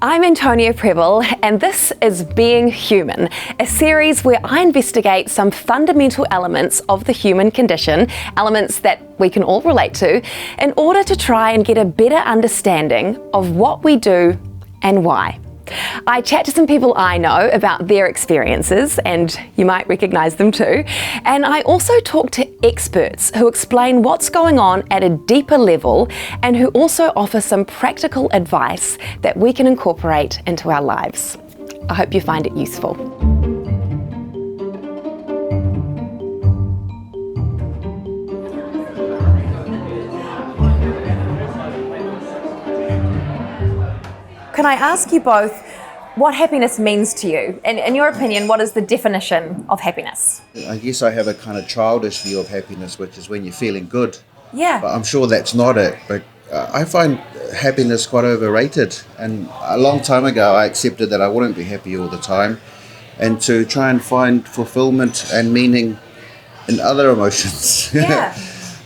I'm Antonia Prebble, and this is Being Human, a series where I investigate some fundamental elements of the human condition, elements that we can all relate to, in order to try and get a better understanding of what we do and why. I chat to some people I know about their experiences, and you might recognise them too, and I also talk to experts who explain what's going on at a deeper level and who also offer some practical advice that we can incorporate into our lives. I hope you find it useful. Can I ask you both what happiness means to you? In your opinion, what is the definition of happiness? I guess I have a kind of childish view of happiness, which is when you're feeling good. Yeah. But I'm sure that's not it. But I find happiness quite overrated. And a long time ago, I accepted that I wouldn't be happy all the time, and to try and find fulfillment and meaning in other emotions. Yeah.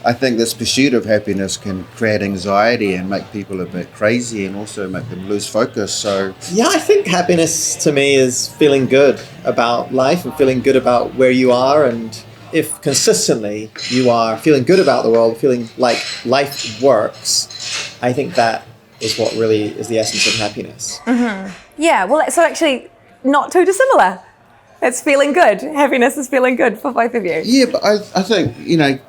I think this pursuit of happiness can create anxiety and make people a bit crazy and also make them lose focus. So yeah, I think happiness to me is feeling good about life and feeling good about where you are. And if consistently you are feeling good about the world, feeling like life works, I think that is what really is the essence of happiness. Mm-hmm. Yeah, well, so actually not too dissimilar. It's feeling good. Happiness is feeling good for both of you. yeah, but I think,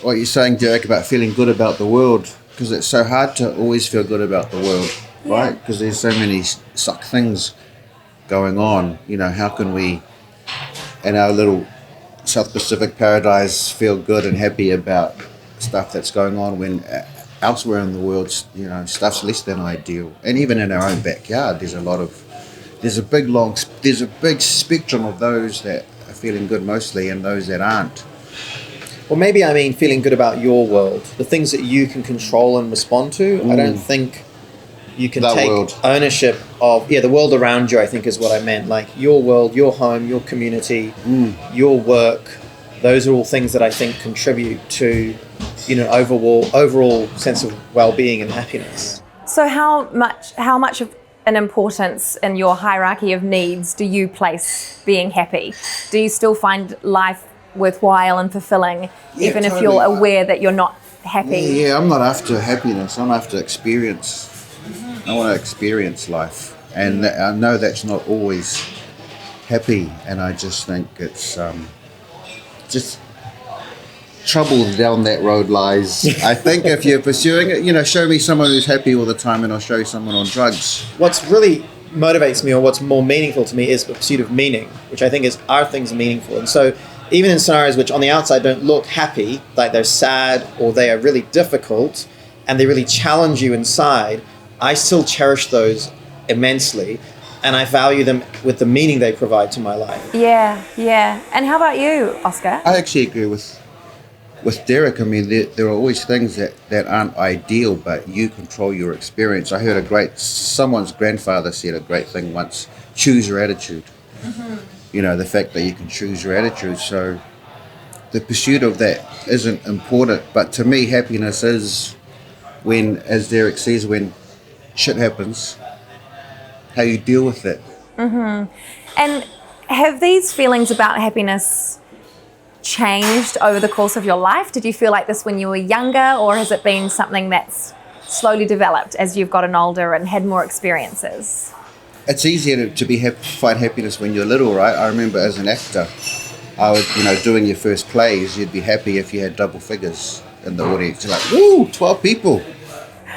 what you're saying, Derek, about feeling good about the world, because it's so hard to always feel good about the world, right? Because there's so many suck things going on. How can we, in our little South Pacific paradise, feel good and happy about stuff that's going on when elsewhere in the world, stuff's less than ideal. And even in our own backyard, there's a big spectrum of those that are feeling good mostly and those that aren't. Well, maybe I mean feeling good about your world, the things that you can control and respond to. I don't think you can take ownership of, the world around you, I think is what I meant. Like your world, your home, your community, your work. Those are all things that I think contribute to, overall sense of well-being and happiness. So how much of an importance in your hierarchy of needs do you place being happy? Do you still find life worthwhile and fulfilling, even if you're aware that you're not happy? Yeah, I'm not after happiness. I'm after experience. I want to experience life, and I know that's not always happy. And I just think it's just trouble down that road lies. I think if you're pursuing it, show me someone who's happy all the time, and I'll show you someone on drugs. What's really motivates me, or what's more meaningful to me, is the pursuit of meaning, which I think are things meaningful. And so even in scenarios which on the outside don't look happy, like they're sad or they are really difficult and they really challenge you inside, I still cherish those immensely, and I value them with the meaning they provide to my life. Yeah. And how about you, Oscar? I actually agree with Derek. I mean, there are always things that aren't ideal, but you control your experience. I heard someone's grandfather said a great thing once: choose your attitude. Mm-hmm. The fact that you can choose your attitude. So the pursuit of that isn't important. But to me, happiness is when, as Derek says, when shit happens, how you deal with it. Mm-hmm. And have these feelings about happiness changed over the course of your life? Did you feel like this when you were younger, or has it been something that's slowly developed as you've gotten older and had more experiences? It's easier to find happiness when you're little, right? I remember as an actor, doing your first plays, you'd be happy if you had double figures in the audience. You're like, woo, 12 people.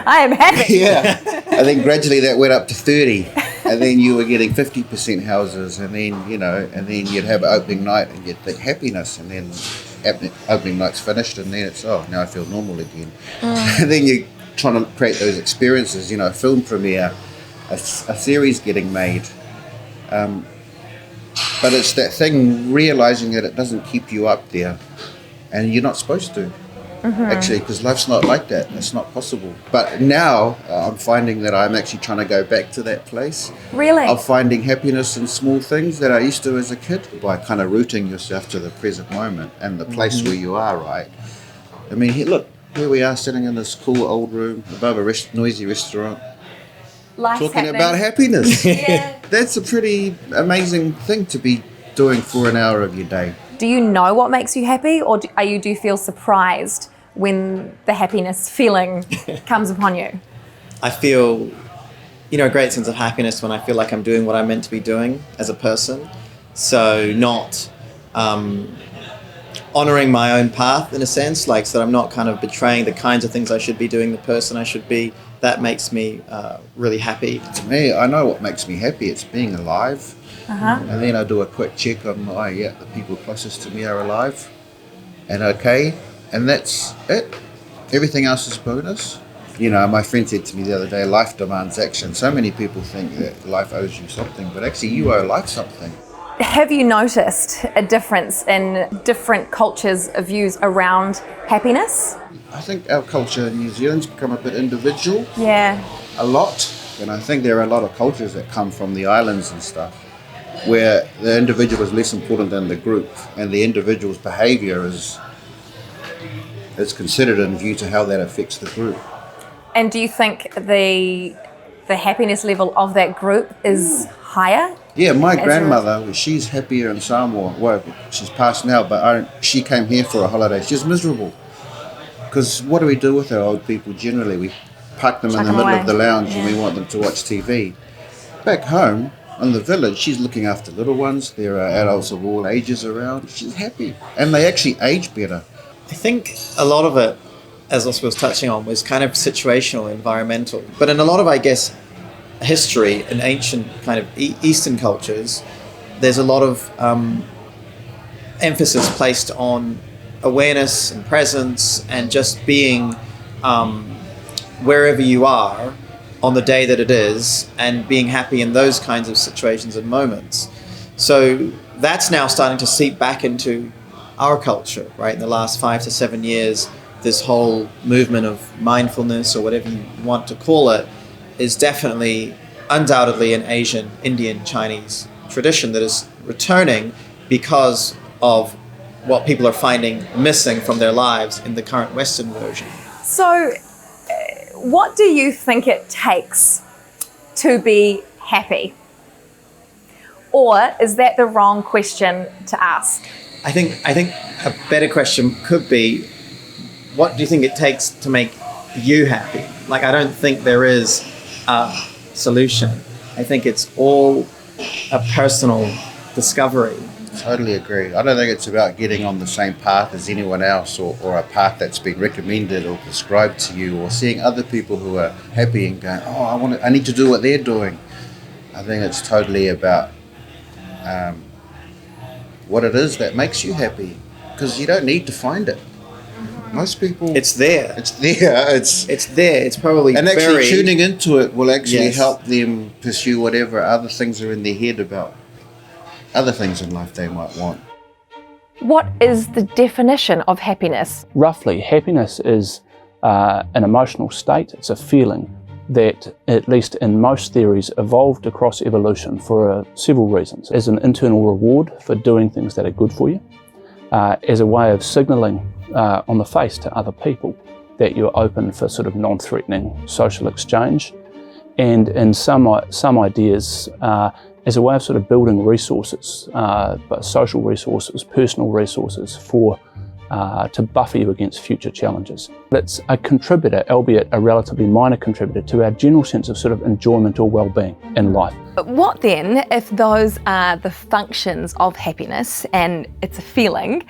I am happy. Yeah. And then gradually that went up to 30. And then you were getting 50% houses. And then, and then you'd have an opening night and you'd think happiness. And then opening night's finished and then it's, now I feel normal again. And then you're trying to create those experiences, a film premiere, a series getting made, but it's that thing, realizing that it doesn't keep you up there, and you're not supposed to, actually, because life's not like that. It's not possible. But now I'm finding that I'm actually trying to go back to that place. Really? Of finding happiness in small things that I used to as a kid, by kind of rooting yourself to the present moment and the place where you are, right? I mean, here we are sitting in this cool old room above a noisy restaurant. Life's talking happening. about happiness. Yeah. That's a pretty amazing thing to be doing for an hour of your day. Do you know what makes you happy, or do you feel surprised when the happiness feeling comes upon you? I feel, a great sense of happiness when I feel like I'm doing what I'm meant to be doing as a person. So not honouring my own path in a sense, like so that I'm not kind of betraying the kinds of things I should be doing, the person I should be. That makes me really happy. To me, I know what makes me happy. It's being alive. And then I do a quick check on, the people closest to me are alive and okay. And that's it. Everything else is bonus. My friend said to me the other day, life demands action. So many people think that life owes you something, but actually you owe life something. Have you noticed a difference in different cultures' views around happiness? I think our culture in New Zealand's become a bit individual. Yeah. A lot. And I think there are a lot of cultures that come from the islands and stuff where the individual is less important than the group, and the individual's behaviour is considered in view to how that affects the group. And do you think the happiness level of that group is higher? Yeah, my grandmother, she's happier in Samoa. Well, she's passed now, but she came here for a holiday. She's miserable. Because what do we do with our old people generally? We park them in the middle of the lounge and we want them to watch TV. Back home, in the village, she's looking after little ones. There are adults of all ages around. She's happy. And they actually age better. I think a lot of it, as Oscar was touching on, was kind of situational, environmental. But in a lot of, I guess, history in ancient kind of Eastern cultures, there's a lot of emphasis placed on awareness and presence and just being wherever you are on the day that it is and being happy in those kinds of situations and moments. So that's now starting to seep back into our culture, right? In the last 5 to 7 years, this whole movement of mindfulness, or whatever you want to call it, is definitely, undoubtedly, an Asian, Indian, Chinese tradition that is returning because of what people are finding missing from their lives in the current Western version. So, what do you think it takes to be happy? Or is that the wrong question to ask? I think a better question could be, what do you think it takes to make you happy? Like, I don't think there is a solution. I think it's all a personal discovery. Totally agree. I don't think it's about getting on the same path as anyone else, or a path that's been recommended or prescribed to you, or seeing other people who are happy and going, I need to do what they're doing. I think it's totally about what it is that makes you happy, because you don't need to find it. Most people... It's there. It's there. It's there. It's probably and actually very... tuning into it will actually Yes. help them pursue whatever other things are in their head about other things in life they might want. What is the definition of happiness? Roughly, happiness is an emotional state. It's a feeling that, at least in most theories, evolved across evolution for several reasons. As an internal reward for doing things that are good for you, as a way of signalling on the face to other people that you're open for sort of non-threatening social exchange, and in some ideas as a way of sort of building resources, but social resources, personal resources to buffer you against future challenges. It's a contributor, albeit a relatively minor contributor, to our general sense of sort of enjoyment or well-being in life. But what then, if those are the functions of happiness and it's a feeling,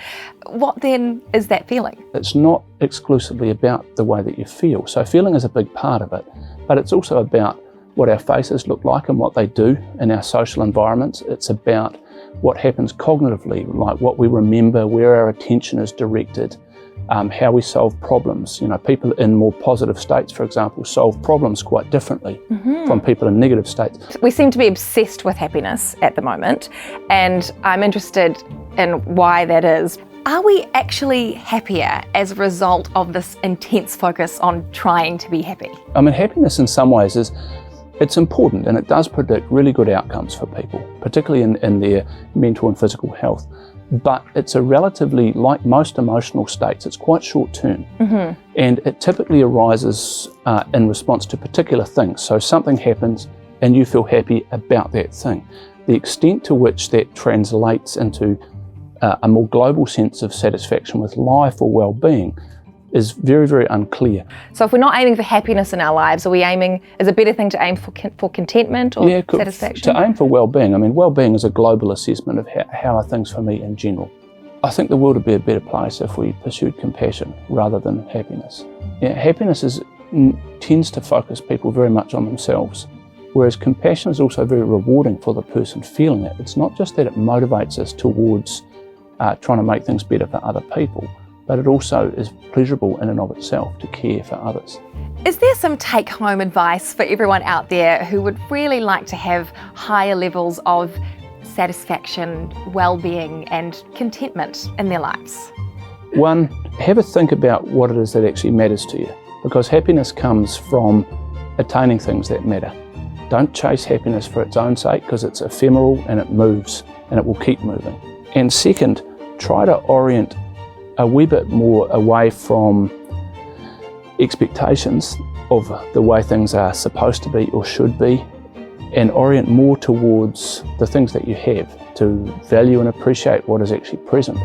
what then is that feeling? It's not exclusively about the way that you feel. So feeling is a big part of it, but it's also about what our faces look like and what they do in our social environments. It's about what happens cognitively, like what we remember, where our attention is directed, how we solve problems. People in more positive states, for example, solve problems quite differently from people in negative states. We seem to be obsessed with happiness at the moment, and I'm interested in why that is. Are we actually happier as a result of this intense focus on trying to be happy? I mean, happiness in some ways it's important, and it does predict really good outcomes for people, particularly in their mental and physical health. but it's a relatively, like most emotional states, it's quite short term. And it typically arises in response to particular things. So something happens and you feel happy about that thing. The extent to which that translates into a more global sense of satisfaction with life or well-being is very, very unclear. So if we're not aiming for happiness in our lives, are we aiming, is it a better thing to aim for contentment or satisfaction? To aim for well-being. I mean, well-being is a global assessment of how are things for me in general. I think the world would be a better place if we pursued compassion rather than happiness. Happiness tends to focus people very much on themselves, whereas compassion is also very rewarding for the person feeling it. It's not just that it motivates us towards trying to make things better for other people, but it also is pleasurable in and of itself to care for others. Is there some take-home advice for everyone out there who would really like to have higher levels of satisfaction, well-being and contentment in their lives? One, have a think about what it is that actually matters to you, because happiness comes from attaining things that matter. Don't chase happiness for its own sake, because it's ephemeral and it moves and it will keep moving. And second, try to orient a wee bit more away from expectations of the way things are supposed to be or should be, and orient more towards the things that you have, to value and appreciate what is actually present.